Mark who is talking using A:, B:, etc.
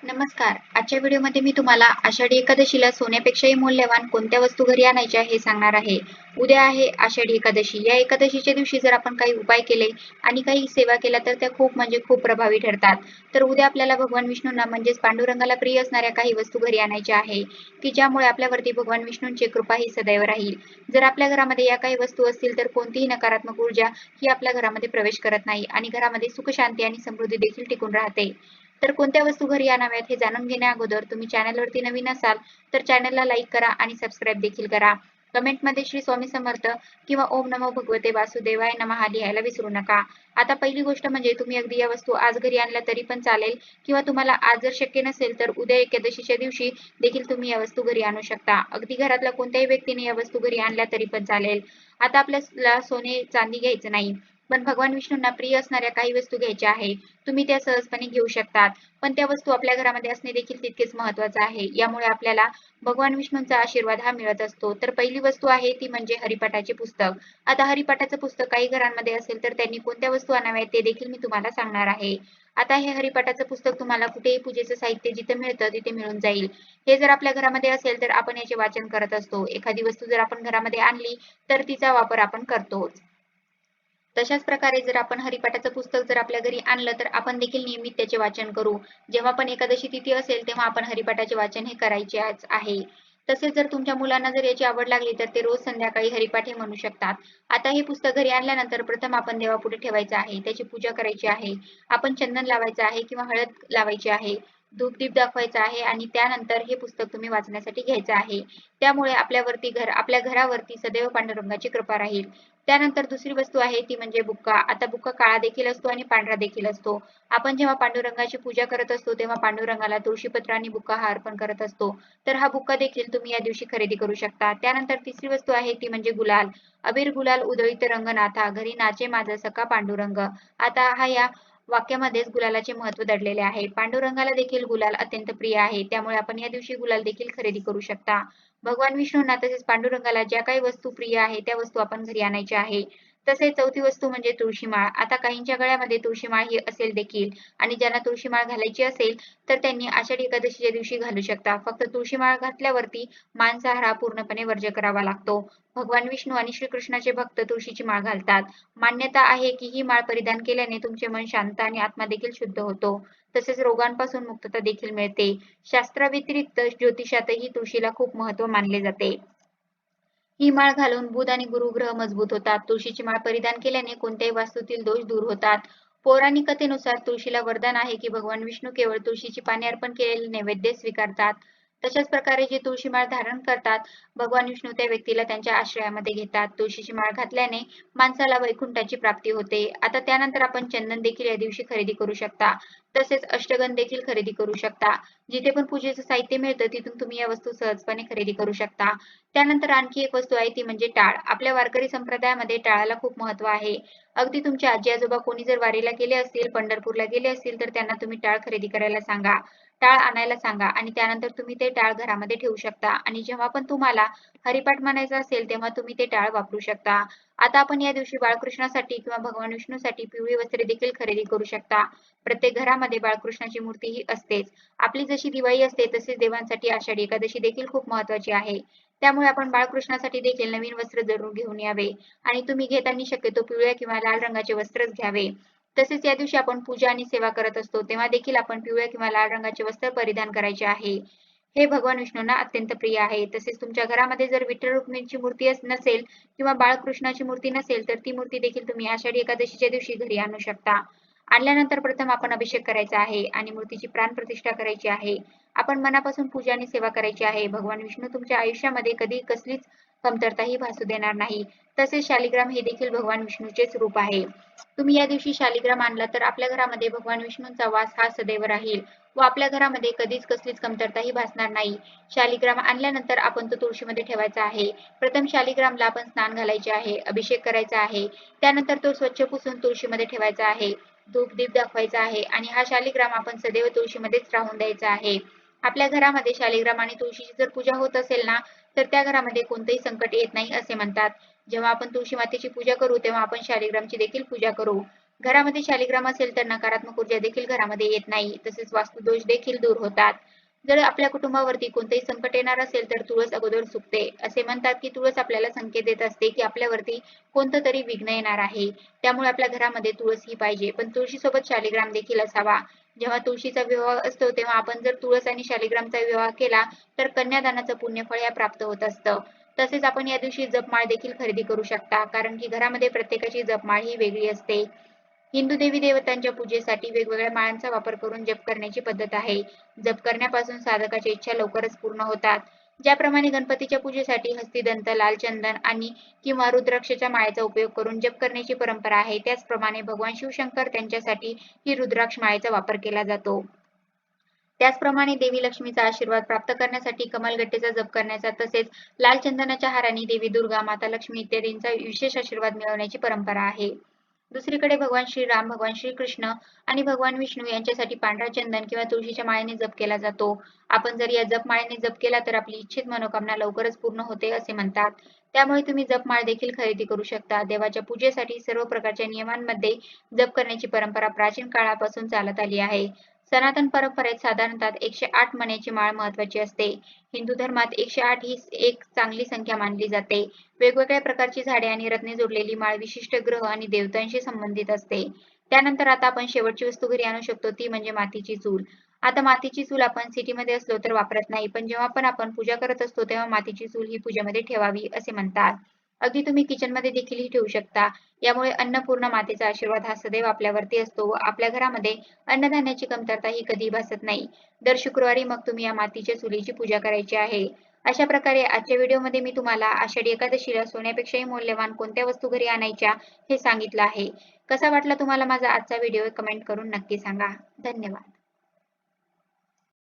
A: नमस्कार. आजच्या व्हिडिओमध्ये मी तुम्हाला आषाढी एकादशीला सोन्यापेक्षाही मौल्यवान कोणत्या वस्तू घरी आणायच्या हे सांगणार आहे. उद्या आहे आषाढी एकादशी. या एकादशीच्या दिवशी जर आपण काही उपाय केले आणि काही सेवा केल्या तर त्या खूप म्हणजे खूप प्रभावी ठरतात. तर उद्या आपल्याला भगवान विष्णूंना म्हणजेच पांडुरंगाला प्रिय असणाऱ्या काही वस्तू घरी आणायच्या आहे, की ज्यामुळे आपल्यावरती भगवान विष्णूंची कृपा ही सदैव राहील. जर आपल्या घरामध्ये या काही वस्तू असतील तर कोणतीही नकारात्मक ऊर्जा ही आपल्या घरामध्ये प्रवेश करत नाही आणि घरामध्ये सुख शांती आणि समृद्धी देखील टिकून राहते. तर कोणत्या वस्तू घरी आणाव्यात हे जाणून घेण्या अगोदर तुम्ही चॅनलवरती नवीन असाल तर चॅनलला लाईक करा आणि सबस्क्राईब देखील करा. कमेंटमध्ये श्री स्वामी समर्थ किंवा ओम नमो भगवते वासुदेवाय नमः लिहायला विसरू नका. आता पहिली गोष्ट म्हणजे तुम्ही अगदी या वस्तू आज घरी आणल्या तरी पण चालेल किंवा तुम्हाला आज जर शक्य नसेल तर उद्या एकादशीच्या दिवशी देखील तुम्ही या वस्तू घरी आणू शकता. अगदी घरातल्या कोणत्याही व्यक्तीने या वस्तू घरी आणल्या तरी पण चालेल. आता आपल्याला सोने चांदी घ्यायचं नाही, पण भगवान विष्णूंना प्रिय असणाऱ्या काही वस्तू घ्यायच्या आहे. तुम्ही त्या सहजपणे घेऊ शकतात. पण त्या वस्तू आपल्या घरामध्ये असणे देखील तितकेच महत्त्वाचे आहे. यामुळे आपल्याला भगवान विष्णूंचा आशीर्वाद हा मिळत असतो. तर पहिली वस्तू आहे ती म्हणजे हरिपाठाचे पुस्तक. आता हरिपाठाचं पुस्तक काही घरांमध्ये असेल तर त्यांनी कोणत्या वस्तू आणाव्यात ते देखील मी तुम्हाला सांगणार आहे. आता हे हरिपाठाचं पुस्तक तुम्हाला कुठेही पूजेचं साहित्य जिथे मिळतं तिथे मिळून जाईल. हे जर आपल्या घरामध्ये असेल तर आपण याचे वाचन करत असतो. एखादी वस्तू जर आपण घरामध्ये आणली तर तिचा वापर आपण करतोच. तशाच प्रकारे जर आपण हरिपाठाचं पुस्तक जर आपल्या घरी आणलं तर आपण देखील नियमित त्याचे वाचन करू. जेव्हा पण एकादशी तिथी असेल तेव्हा आपण हरिपाठाचे वाचन हे करायचेच आहे. तसेच जर तुमच्या मुलांना जर याची आवड लागली तर ते रोज संध्याकाळी हरिपाठ हे म्हणू शकतात. आता हे पुस्तक घरी आणल्यानंतर प्रथम आपण देवापुढे ठेवायचं आहे. त्याची पूजा करायची आहे. आपण चंदन लावायचं आहे किंवा हळद लावायची आहे. धूप-दीप दाखवायचा आहे आणि त्यानंतर हे पुस्तक तुम्ही वाचण्यासाठी घ्यायचं आहे. त्यामुळे आपल्या घरावरती सदैव पांडुरंगाची कृपा राहील. त्यानंतर दुसरी वस्तू आहे ती म्हणजे बुक्का. आता बुक्का काळा देखील असतो आणि पांढरा देखील असतो. आपण जेव्हा पांडुरंगाची पूजा करत असतो तेव्हा पांडुरंगाला तुळशीपत्र आणि बुक्का हा अर्पण करत असतो. तर हा बुक्का देखील तुम्ही या दिवशी खरेदी करू शकता. त्यानंतर तिसरी वस्तू आहे ती म्हणजे गुलाल. अबीर गुलाल उधळीत रंगनाथा, घरी नाचे माझा सखा पांडुरंग. आता या वाक्यामध्येच गुलालाचे महत्त्व दडलेले आहे. पांडुरंगाला देखील गुलाल अत्यंत प्रिय आहे. त्यामुळे आपण या दिवशी गुलाल देखील खरेदी करू शकता. भगवान विष्णूंना तसेच पांडुरंगाला ज्या काही वस्तू प्रिय आहे त्या वस्तू आपण घरी आणायच्या आहे. तसेच चौथी वस्तू म्हणजे तुळशीमाळ. आता काहींच्या गळ्यामध्ये तुळशीमाळ ही असेल देखील आणि ज्यांना तुळशीमाळ घालायची असेल तर त्यांनी आषाढी एकादशीच्या दिवशी घालू शकता. फक्त तुळशीमाळ घातल्यावरती मांसाहार हा पूर्णपणे वर्ज्य करावा लागतो. भगवान विष्णू आणि श्रीकृष्णाचे भक्त तुळशीची माळ घालतात. मान्यता आहे की ही माळ परिधान केल्याने तुमचे मन शांत आणि आत्मा देखील शुद्ध होतो. तसेच रोगांपासून मुक्तता देखील मिळते. शास्त्राव्यतिरिक्त ज्योतिषातही तुळशीला खूप महत्त्व मानले जाते. ही माळ घालून बुध आणि गुरु ग्रह मजबूत होतात. तुळशीची माळ परिधान केल्याने कोणत्याही वास्तूतील दोष दूर होतात. पौराणिक कथेनुसार तुळशीला वरदान आहे की भगवान विष्णू केवळ तुळशीची पाने अर्पण केलेले नैवेद्य स्वीकारतात. तशाच प्रकारे जे तुळशी माळ धारण करतात, भगवान विष्णू त्या व्यक्तीला त्यांच्या आश्रयामध्ये घेतात. तुळशीची माळ घातल्याने माणसाला वैकुंठाची प्राप्ती होते. आता त्यानंतर आपण चंदन देखील या दिवशी खरेदी करू शकता. तसेच अष्टगंध देखील खरेदी करू शकता. जिथे पण पूजेचं साहित्य मिळतं तिथून तुम्ही या वस्तू सहजपणे खरेदी करू शकता. त्यानंतर आणखी एक वस्तू आहे ती म्हणजे टाळ. आपल्या वारकरी संप्रदायामध्ये टाळाला खूप महत्त्व आहे. अगदी तुमचे आजी-आजोबा कोणी जर वारीला गेले असतील, पंढरपूरला गेले असतील, तर त्यांना तुम्ही टाळ खरेदी करायला सांगा. टाळ आणायला सांगा आणि त्यानंतर तुम्ही ते टाळ घरामध्ये ठेवू शकता आणि जेव्हा पण तुम्हाला हरिपाठ म्हणायचा असेल, तेव्हा तुम्ही ते टाळ वापरू शकता. आता आपण या दिवशी बाळकृष्णासाठी किंवा भगवान विष्णूसाठी पिवळी वस्त्रे देखील खरेदी करू शकता. प्रत्येक घरामध्ये बाळकृष्णाची मूर्ती ही असतेच. आपली जशी दिवाळी असते तसेच देवांसाठी आषाढी एकादशी देखील खूप महत्त्वाची आहे. त्यामुळे आपण बाळकृष्णासाठी देखील नवीन वस्त्र जरूर घेऊन यावे आणि तुम्ही घेताना शक्यतो पिवळ्या किंवा लाल रंगाचे वस्त्रच घ्यावे. तसेच या दिवशी आपण पूजा आणि सेवा करत असतो तेव्हा देखील आपण पिवळ्या किंवा लाल रंगाचे वस्त्र परिधान करायचे आहे. हे भगवान विष्णूंना अत्यंत प्रिय आहे. तसेच तुमच्या घरामध्ये जर विठ्ठल रुक्मिणीची मूर्ती नसेल किंवा बाळकृष्णाची मूर्ती नसेल तर ती मूर्ती देखील तुम्ही आषाढी एकादशीच्या दिवशी घरी आणू शकता. आणल्यानंतर प्रथम आपण अभिषेक करायचा आहे आणि मूर्तीची प्राणप्रतिष्ठा करायची आहे. आपण मनापासून पूजा आणि सेवा करायची आहे. भगवान विष्णू तुमच्या आयुष्यामध्ये कधी कसलीच कमतरताही भासू देणार नाही. तसेच शालिग्राम हे देखील भगवान विष्णूचेच रूप आहे. तुम्ही या दिवशी शालिग्राम आणला तर आपल्या घरामध्ये भगवान विष्णूंचा वास हा सदैव राहील व आपल्या घरामध्ये कधीच कसलीच कमतरताही भासणार नाही. शालिग्राम आणल्यानंतर आपण तो तुळशीमध्ये ठेवायचा आहे. प्रथम शालिग्रामला आपण स्नान घालायचे आहे, अभिषेक करायचा आहे. त्यानंतर तो स्वच्छ पुसून तुळशीमध्ये ठेवायचा आहे. धूप-दीप दाखवायचा आहे आणि हा शालिग्राम आपण सदैव तुळशीमध्येच राहून द्यायचा आहे. आपल्या घरामध्ये शालिग्राम आणि तुळशीची जर पूजा होत असेल ना, तर त्या घरामध्ये कोणतेही संकट येत नाही असे म्हणतात. जेव्हा आपण तुळशी मातेची पूजा करू, तेव्हा आपण शालिग्रामची देखील पूजा करू. घरामध्ये शालिग्राम असेल तर नकारात्मक ऊर्जा देखील घरामध्ये येत नाही, तसेच वास्तुदोष देखील दूर होतात. जर आपल्या कुटुंबावरती कोणतेही संकट येणार असेल तर तुळस अगोदर सुकते. असे म्हणतात की तुळस आपल्याला संकेत देत असते की आपल्यावरती कोणतं तरी विघ्न येणार आहे. त्यामुळे आपल्या घरामध्ये तुळस ही पाहिजे, पण तुळशीसोबत शालिग्राम देखील असावा. जेव्हा तुळशीचा विवाह असतो तेव्हा आपण जर तुळस आणि शालिग्रामचा विवाह केला तर कन्यादानाचं पुण्यफळ या प्राप्त होत असतं. तसेच आपण या दिवशी जपमाळ देखील खरेदी करू शकता, कारण की घरामध्ये प्रत्येकाची जपमाळ ही वेगळी असते. हिंदू देवी देवतांच्या पूजेसाठी वेगवेगळ्या माळांचा वापर करून जप करण्याची पद्धत आहे. जप करण्यापासून साधकाच्या इच्छा लवकरच पूर्ण होतात. ज्याप्रमाणे गणपतीच्या पूजेसाठी हस्तिदंत, लाल चंदन आणि किंवा रुद्राक्षाच्या माळेचा उपयोग करून जप करण्याची परंपरा आहे, त्याचप्रमाणे भगवान शिवशंकर त्यांच्यासाठी ही रुद्राक्ष माळेचा वापर केला जातो. त्याचप्रमाणे देवी लक्ष्मीचा आशीर्वाद प्राप्त करण्यासाठी कमलगट्टेचा जप करण्याचा, तसेच लाल चंदनाच्या हाराने देवी दुर्गा, माता लक्ष्मी इत्यादींचा विशेष आशीर्वाद मिळवण्याची परंपरा आहे. दुसरीकडे भगवान श्रीराम, भगवान श्रीकृष्ण आणि भगवान विष्णू यांच्यासाठी पांढरा चंदन किंवा तुळशीच्या माळेने जप केला जातो. आपण जर या जप माळेने जप केला तर आपली इच्छित मनोकामना लवकरच पूर्ण होते असे म्हणतात. त्यामुळे तुम्ही जपमाळ देखील खरेदी करू शकता. देवाच्या पूजेसाठी सर्व प्रकारच्या नियमांमध्ये जप करण्याची परंपरा प्राचीन काळापासून चालत आली आहे. सनातन परंपरेत साधारणतः 108 मण्याची माळ महत्वाची असते. हिंदू धर्मात 108 ही एक चांगली संख्या मानली जाते. वेगवेगळ्या प्रकारची झाडे आणि रत्ने जोडलेली माळ विशिष्ट ग्रह आणि देवतांशी संबंधित असते. त्यानंतर आता आपण शेवटची वस्तू घरी आणू शकतो ती म्हणजे मातीची चूल. आता मातीची चूल आपण सिटीमध्ये असलो तर वापरत नाही, पण जेव्हा पण आपण पूजा करत असतो तेव्हा मातीची चूल ही पूजेमध्ये ठेवावी असे म्हणतात. अगदी तुम्ही किचनमध्ये देखील ही ठेवू शकता. यामुळे अन्नपूर्णा मातेचा आशीर्वाद हा सदैव आपल्यावरती असतो व आपल्या घरामध्ये अन्नधान्याची कमतरता ही कधी भासत नाही. दर शुक्रवारी मग तुम्ही या मातीच्या चुलीची पूजा करायची आहे. अशा प्रकारे आजच्या व्हिडिओमध्ये मी तुम्हाला आषाढी एकादशीला सोन्यापेक्षाही मौल्यवान कोणत्या वस्तू घरी आणायच्या हे सांगितलं आहे. कसा वाटला तुम्हाला माझा आजचा व्हिडिओ कमेंट करून नक्की सांगा. धन्यवाद.